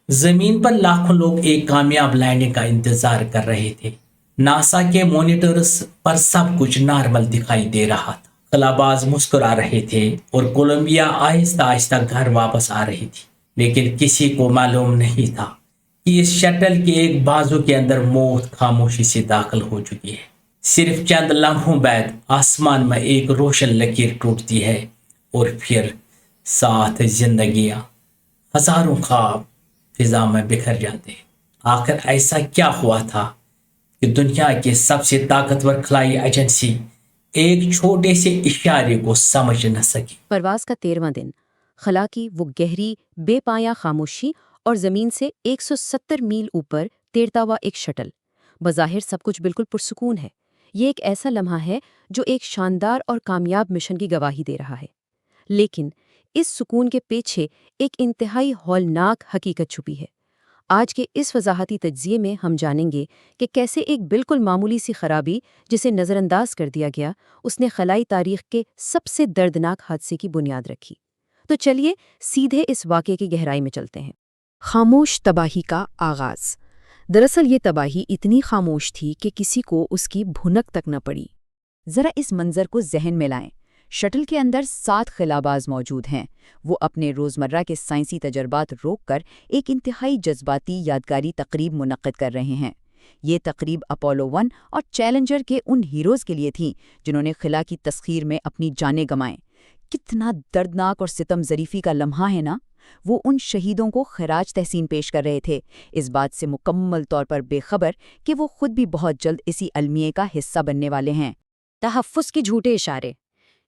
زمین پر لاکھوں لوگ ایک کامیاب لینڈنگ کا انتظار کر رہے تھے۔ ناسا کے مانیٹرز پر سب کچھ نارمل دکھائی دے رہا تھا۔ خلاباز مسکرا رہے تھے اور کولمبیا آہستہ آہستہ گھر واپس آ رہی تھی، لیکن کسی کو معلوم نہیں تھا کہ اس شٹل کے ایک بازو کے اندر موت خاموشی سے داخل ہو چکی ہے۔ صرف چند لمحوں بعد آسمان میں ایک روشن لکیر ٹوٹتی ہے اور پھر ساتھ زندگیاں، ہزاروں خواب فضا میں بکھر جاتے ہیں۔ آخر ایسا کیا ہوا تھا کہ دنیا کی سب سے طاقتور خلائی ایجنسی ایک چھوٹے سے اشارے کو سمجھ نہ سکی؟ پرواز کا 13واں دن، خلا کی وہ گہری بے پایا خاموشی اور زمین سے 170 میل اوپر تیرتا ہوا ایک شٹل۔ بظاہر سب کچھ بالکل پرسکون ہے۔ یہ ایک ایسا لمحہ ہے جو ایک شاندار اور کامیاب مشن کی گواہی دے رہا ہے، لیکن اس سکون کے پیچھے ایک انتہائی ہولناک حقیقت چھپی ہے۔ آج کے اس وضاحتی تجزیے میں ہم جانیں گے کہ کیسے ایک بالکل معمولی سی خرابی جسے نظر انداز کر دیا گیا، اس نے خلائی تاریخ کے سب سے دردناک حادثے کی بنیاد رکھی۔ تو چلیے سیدھے اس واقعے کی گہرائی میں چلتے ہیں۔ خاموش تباہی کا آغاز۔ دراصل یہ تباہی اتنی خاموش تھی کہ کسی کو اس کی بھنک تک نہ پڑی۔ ذرا اس منظر کو ذہن میں لائیں۔ شٹل کے اندر 7 خلاباز موجود ہیں۔ وہ اپنے روزمرہ کے سائنسی تجربات روک کر ایک انتہائی جذباتی یادگاری تقریب منعقد کر رہے ہیں۔ یہ تقریب اپولو 1 اور چیلنجر کے ان ہیروز کے لیے تھی جنہوں نے خلا کی تسخیر میں اپنی جانیں گنوائیں۔ کتنا دردناک اور ستم ظریفی کا لمحہ ہے نا؟ وہ ان شہیدوں کو خراج تحسین پیش کر رہے تھے، اس بات سے مکمل طور پر بے خبر کہ وہ خود بھی بہت جلد اسی المیے کا حصہ بننے والے ہیں۔ تحفظ کے جھوٹے اشارے۔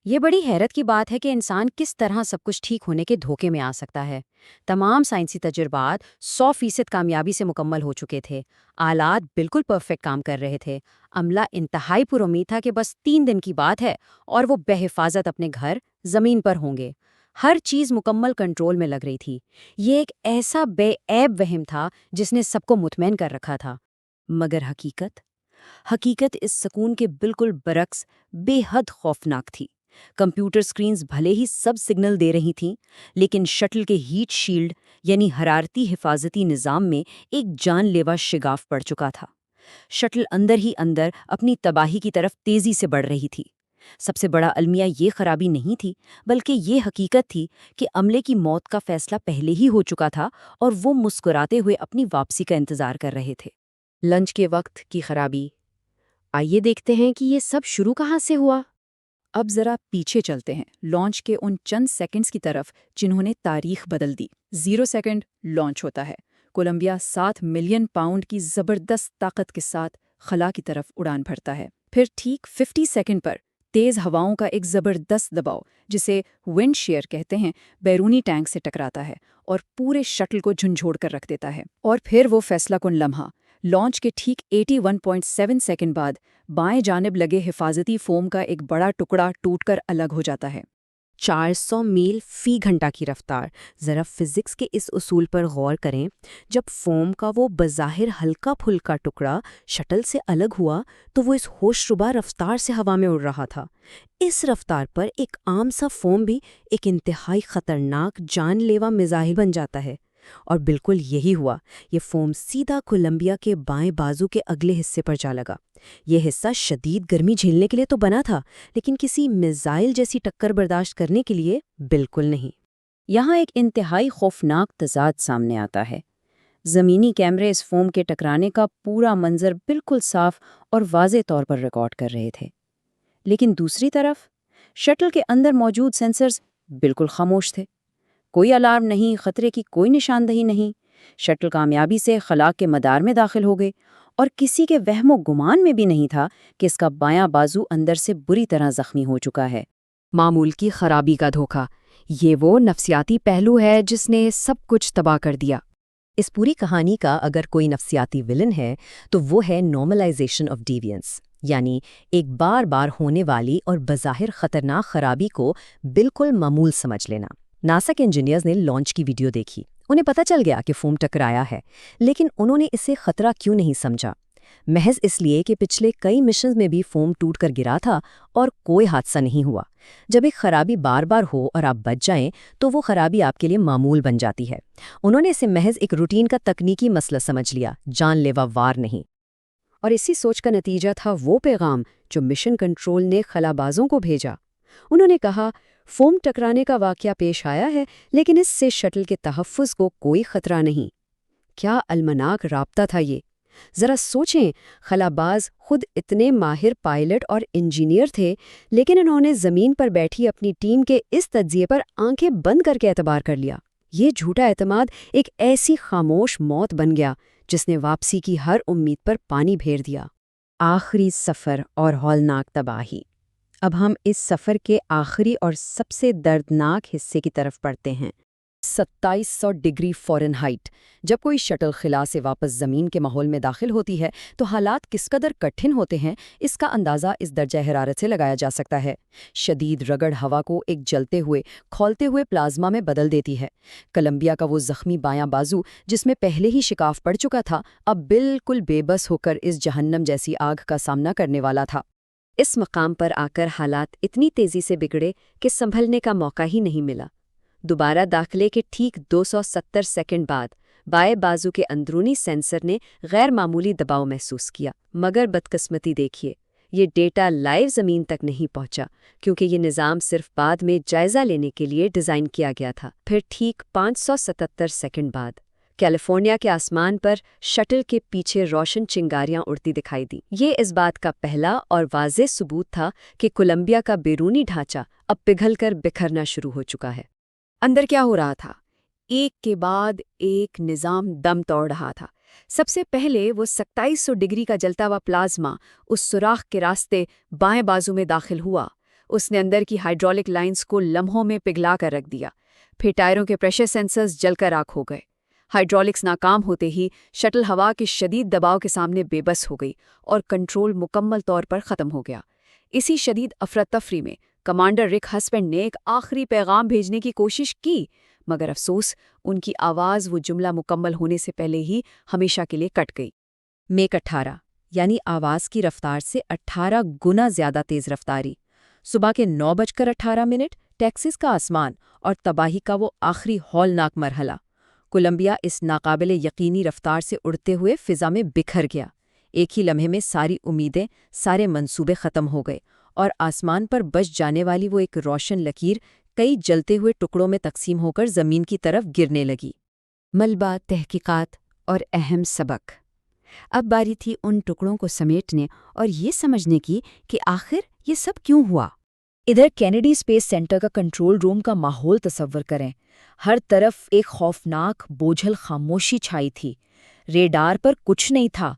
یہ بڑی حیرت کی بات ہے کہ انسان کس طرح سب کچھ ٹھیک ہونے کے دھوکے میں آ سکتا ہے۔ تمام سائنسی تجربات 100% کامیابی سے مکمل ہو چکے تھے، آلات بالکل پرفیکٹ کام کر رہے تھے، عملہ انتہائی پر امید تھا کہ بس 3 دن کی بات ہے اور وہ بحفاظت اپنے گھر زمین پر ہوں گے۔ ہر چیز مکمل کنٹرول میں لگ رہی تھی۔ یہ ایک ایسا بے عیب وہم تھا جس نے سب کو مطمئن کر رکھا تھا۔ مگر حقیقت اس سکون کے بالکل برعکس بے حد خوفناک تھی۔ کمپیوٹر سکرینز بھلے ہی سب سگنل دے رہی تھیں، لیکن شٹل کے ہیٹ شیلڈ یعنی حرارتی حفاظتی نظام میں ایک جان لیوا شگاف پڑ چکا تھا۔ شٹل اندر ہی اندر اپنی تباہی کی طرف تیزی سے بڑھ رہی تھی۔ سب سے بڑا المیہ یہ خرابی نہیں تھی، بلکہ یہ حقیقت تھی کہ عملے کی موت کا فیصلہ پہلے ہی ہو چکا تھا اور وہ مسکراتے ہوئے اپنی واپسی کا انتظار کر رہے تھے۔ لنچ کے وقت کی خرابی۔ آئیے دیکھتے ہیں کہ یہ سب شروع کہاں سے ہوا۔ اب ذرا پیچھے چلتے ہیں، لانچ کے ان چند سیکنڈز کی طرف جنہوں نے تاریخ بدل دی۔ 0 سیکنڈ لانچ ہوتا ہے۔ کولمبیا 7 ملین پاؤنڈ کی زبردست طاقت کے ساتھ خلا کی طرف اڑان بھرتا ہے۔ پھر ٹھیک 50 سیکنڈ پر تیز ہواؤں کا ایک زبردست دباؤ، جسے ونڈ شیئر کہتے ہیں، بیرونی ٹینک سے ٹکراتا ہے اور پورے شٹل کو جھنجھوڑ کر رکھ دیتا ہے۔ اور پھر وہ فیصلہ کن لمحہ، لانچ کے ٹھیک 81.7 سیکنڈ بعد بائیں جانب لگے حفاظتی فوم کا ایک بڑا ٹکڑا ٹوٹ کر الگ ہو جاتا ہے۔ 400 میل فی گھنٹہ کی رفتار۔ ذرا فزکس کے اس اصول پر غور کریں۔ جب فوم کا وہ بظاہر ہلکا پھلکا ٹکڑا شٹل سے الگ ہوا تو وہ اس ہوش ربا رفتار سے ہوا میں اڑ رہا تھا۔ اس رفتار پر ایک عام سا فوم بھی ایک انتہائی خطرناک جان لیوا میزائل بن جاتا ہے، اور بالکل یہی ہوا۔ یہ فوم سیدھا کولمبیا کے بائیں بازو کے اگلے حصے پر جا لگا۔ یہ حصہ شدید گرمی جھیلنے کے لیے تو بنا تھا، لیکن کسی میزائل جیسی ٹکر برداشت کرنے کے لیے بالکل نہیں۔ یہاں ایک انتہائی خوفناک تضاد سامنے آتا ہے۔ زمینی کیمرے اس فوم کے ٹکرانے کا پورا منظر بالکل صاف اور واضح طور پر ریکارڈ کر رہے تھے، لیکن دوسری طرف شٹل کے اندر موجود سینسرز بالکل خاموش تھے۔ کوئی الارم نہیں، خطرے کی کوئی نشاندہی نہیں۔ شٹل کامیابی سے خلا کے مدار میں داخل ہو گئے، اور کسی کے وہم و گمان میں بھی نہیں تھا کہ اس کا بایاں بازو اندر سے بری طرح زخمی ہو چکا ہے۔ معمول کی خرابی کا دھوکہ، یہ وہ نفسیاتی پہلو ہے جس نے سب کچھ تباہ کر دیا۔ اس پوری کہانی کا اگر کوئی نفسیاتی ولن ہے تو وہ ہے نارملائزیشن آف ڈیوینس، یعنی ایک بار بار ہونے والی اور بظاہر خطرناک خرابی کو بالکل معمول سمجھ لینا۔ ناسا کے انجینئرز نے لانچ کی ویڈیو دیکھی، انہیں پتہ چل گیا کہ فوم ٹکرایا ہے، لیکن انہوں نے اسے خطرہ کیوں نہیں سمجھا۔ محض اس لیے کہ پچھلے کئی مشنز میں بھی فوم ٹوٹ کر گرا تھا اور کوئی حادثہ نہیں ہوا۔ جب ایک خرابی بار بار ہو اور آپ بچ جائیں تو وہ خرابی آپ کے لیے معمول بن جاتی ہے۔ انہوں نے اسے محض ایک روٹین کا تکنیکی مسئلہ سمجھ لیا، جان لیوا وار نہیں۔ اور اسی سوچ کا نتیجہ تھا وہ پیغام جو مشن کنٹرول نے خلابازوں کو بھیجا۔ انہوں نے کہا، فوم ٹکرانے کا واقعہ پیش آیا ہے لیکن اس سے شٹل کے تحفظ کو کوئی خطرہ نہیں۔ کیا المناک رابطہ تھا یہ! ذرا سوچیں، خلاباز خود اتنے ماہر پائلٹ اور انجینئر تھے، لیکن انہوں نے زمین پر بیٹھی اپنی ٹیم کے اس تجزیے پر آنکھیں بند کر کے اعتبار کر لیا۔ یہ جھوٹا اعتماد ایک ایسی خاموش موت بن گیا جس نے واپسی کی ہر امید پر پانی پھیر دیا۔ آخری سفر اور ہولناک تباہی۔ اب ہم اس سفر کے آخری اور سب سے دردناک حصے کی طرف بڑھتے ہیں۔ 2700 ڈگری فارنہائٹ۔ جب کوئی شٹل خلا سے واپس زمین کے ماحول میں داخل ہوتی ہے تو حالات کس قدر کٹھن ہوتے ہیں، اس کا اندازہ اس درجہ حرارت سے لگایا جا سکتا ہے۔ شدید رگڑ ہوا کو ایک جلتے ہوئے، کھولتے ہوئے پلازما میں بدل دیتی ہے۔ کولمبیا کا وہ زخمی بایاں بازو جس میں پہلے ہی شکاف پڑ چکا تھا، اب بالکل بے بس ہو کر اس جہنم جیسی آگ کا سامنا کرنے والا تھا۔ اس مقام پر آ کر حالات اتنی تیزی سے بگڑے کہ سنبھلنے کا موقع ہی نہیں ملا۔ دوبارہ داخلے کے ٹھیک 270 سیکنڈ بعد بائیں بازو کے اندرونی سینسر نے غیر معمولی دباؤ محسوس کیا، مگر بدقسمتی دیکھیے، یہ ڈیٹا لائیو زمین تک نہیں پہنچا کیونکہ یہ نظام صرف بعد میں جائزہ لینے کے لیے ڈیزائن کیا گیا تھا۔ پھر ٹھیک 577 سیکنڈ بعد کیلیفورنیا کے آسمان پر شٹل کے پیچھے روشن چنگاریاں اڑتی دکھائی دیں۔ یہ اس بات کا پہلا اور واضح ثبوت تھا کہ کولمبیا کا بیرونی ڈھانچہ اب پگھل کر بکھرنا شروع ہو چکا ہے۔ اندر کیا ہو رہا تھا؟ ایک کے بعد ایک نظام دم توڑ رہا تھا۔ سب سے پہلے وہ 2700 ڈگری کا جلتا ہوا پلازما اس سوراخ کے راستے بائیں بازو میں داخل ہوا۔ اس نے اندر کی ہائیڈرولک لائنز کو لمحوں میں پگھلا کر رکھ دیا۔ پھر ٹائروں کے پریشر سینسرز جل کر راکھ ہو گئے۔ ہائیڈرولکس ناکام ہوتے ہی شٹل ہوا کے شدید دباؤ کے سامنے بے بس ہو گئی اور کنٹرول مکمل طور پر ختم ہو گیا۔ اسی شدید افراتفری میں کمانڈر رک ہسبینڈ نے ایک آخری پیغام بھیجنے کی کوشش کی، مگر افسوس ان کی آواز وہ جملہ مکمل ہونے سے پہلے ہی ہمیشہ کے لیے کٹ گئی۔ میک 18 یعنی آواز کی رفتار سے 18 گنا زیادہ تیز رفتاری۔ صبح کے 9:18 ٹیکساس کا آسمان اور تباہی کا وہ آخری ہولناک مرحلہ۔ کولمبیا اس ناقابل یقینی رفتار سے اڑتے ہوئے فضا میں بکھر گیا۔ ایک ہی لمحے میں ساری امیدیں، سارے منصوبے ختم ہو گئے اور آسمان پر بچ جانے والی وہ ایک روشن لکیر کئی جلتے ہوئے ٹکڑوں میں تقسیم ہو کر زمین کی طرف گرنے لگی۔ ملبہ، تحقیقات اور اہم سبق۔ اب باری تھی ان ٹکڑوں کو سمیٹنے اور یہ سمجھنے کی کہ آخر یہ سب کیوں ہوا۔ ادھر کینیڈی اسپیس سینٹر کا کنٹرول روم کا ماحول تصور کریں۔ ہر طرف ایک خوفناک بوجھل خاموشی چھائی تھی۔ ریڈار پر کچھ نہیں تھا۔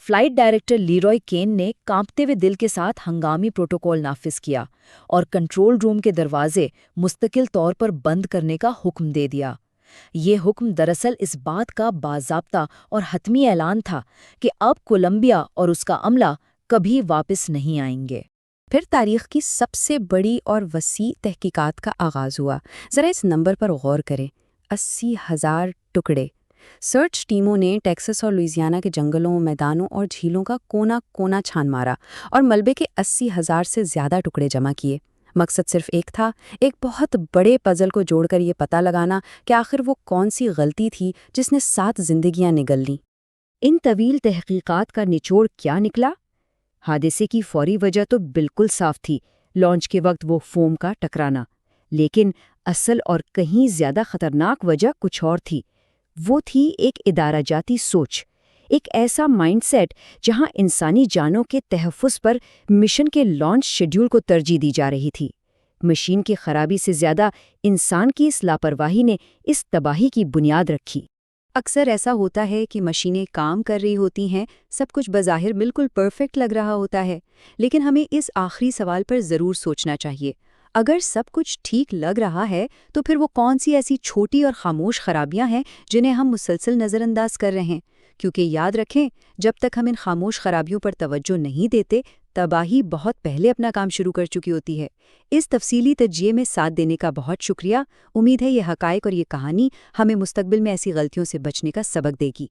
فلائٹ ڈائریکٹر لیروئے کین نے کانپتے ہوئے دل کے ساتھ ہنگامی پروٹوکول نافذ کیا اور کنٹرول روم کے دروازے مستقل طور پر بند کرنے کا حکم دے دیا۔ یہ حکم دراصل اس بات کا باضابطہ اور حتمی اعلان تھا کہ اب کولمبیا اور اس کا عملہ کبھی واپس نہیں آئیں گے۔ پھر تاریخ کی سب سے بڑی اور وسیع تحقیقات کا آغاز ہوا۔ ذرا اس نمبر پر غور کریں، 80,000 ٹکڑے۔ سرچ ٹیموں نے ٹیکساس اور لوئیزیانا کے جنگلوں، میدانوں اور جھیلوں کا کونا کونا چھان مارا اور ملبے کے 80,000 سے زیادہ ٹکڑے جمع کیے۔ مقصد صرف ایک تھا، ایک بہت بڑے پزل کو جوڑ کر یہ پتہ لگانا کہ آخر وہ کون سی غلطی تھی جس نے 7 زندگیاں نگل لیں۔ ان طویل تحقیقات کا نچوڑ کیا نکلا؟ حادثے کی فوری وجہ تو بالکل صاف تھی، لانچ کے وقت وہ فوم کا ٹکرانا، لیکن اصل اور کہیں زیادہ خطرناک وجہ کچھ اور تھی۔ وہ تھی ایک ادارہ جاتی سوچ، ایک ایسا مائنڈ سیٹ جہاں انسانی جانوں کے تحفظ پر مشن کے لانچ شیڈول کو ترجیح دی جا رہی تھی۔ مشین کی خرابی سے زیادہ انسان کی اس لاپرواہی نے اس تباہی کی بنیاد رکھی۔ اکثر ایسا ہوتا ہے کہ مشینیں کام کر رہی ہوتی ہیں، سب کچھ بظاہر بالکل پرفیکٹ لگ رہا ہوتا ہے، لیکن ہمیں اس آخری سوال پر ضرور سوچنا چاہیے۔ اگر سب کچھ ٹھیک لگ رہا ہے تو پھر وہ کون سی ایسی چھوٹی اور خاموش خرابیاں ہیں جنہیں ہم مسلسل نظر انداز کر رہے ہیں؟ کیونکہ یاد رکھیں، جب تک ہم ان خاموش خرابیوں پر توجہ نہیں دیتے، تباہی بہت پہلے اپنا کام شروع کر چکی ہوتی ہے۔ اس تفصیلی تجزیے میں ساتھ دینے کا بہت شکریہ۔ امید ہے یہ حقائق اور یہ کہانی ہمیں مستقبل میں ایسی غلطیوں سے بچنے کا سبق دے گی۔